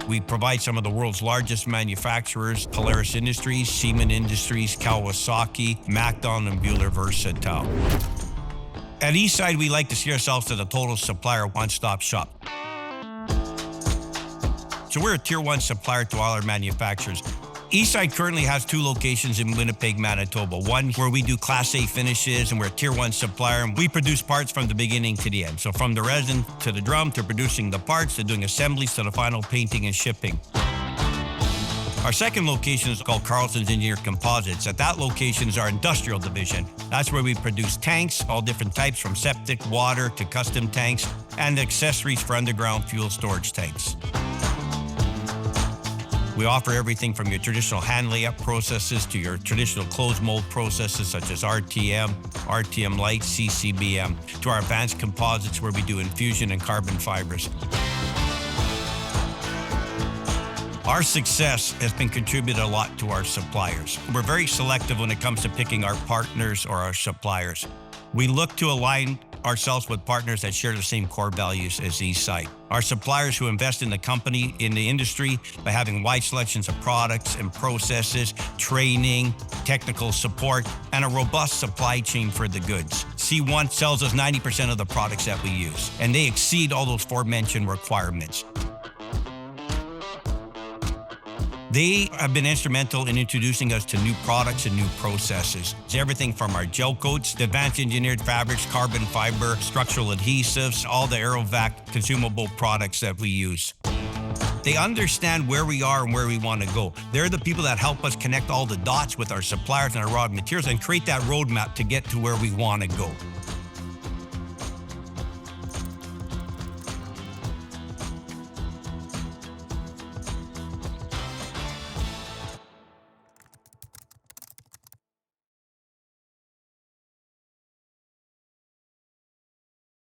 We provide some of the world's largest manufacturers: Polaris Industries, Siemens Industries, Kawasaki, MacDon, and Buehler Versatile. At Eastside, we like to see ourselves as a total supplier, one-stop shop. So we're a tier one supplier to all our manufacturers. Eastside currently has 2 locations in Winnipeg, Manitoba. One where we do Class A finishes and we're a tier one supplier, and we produce parts from the beginning to the end. So from the resin to the drum, to producing the parts, to doing assemblies, to the final painting and shipping. Our second location is called Carlson's Engineered Composites. At that location is our industrial division. That's where we produce tanks, all different types, from septic, water, to custom tanks, and accessories for underground fuel storage tanks. We offer everything from your traditional hand layup processes to your traditional closed mold processes such as RTM, RTM Light, CCBM, to our advanced composites where we do infusion and carbon fibers. Our success has been contributed a lot to our suppliers. We're very selective when it comes to picking our partners or our suppliers. We look to align ourselves with partners that share the same core values as Eastside. Our suppliers who invest in the company, in the industry, by having wide selections of products and processes, training, technical support, and a robust supply chain for the goods. C1 sells us 90% of the products that we use, and they exceed all those aforementioned requirements. They have been instrumental in introducing us to new products and new processes. It's everything from our gel coats, to advanced engineered fabrics, carbon fiber, structural adhesives, all the Aerovac consumable products that we use. They understand where we are and where we want to go. They're the people that help us connect all the dots with our suppliers and our raw materials and create that roadmap to get to where we want to go.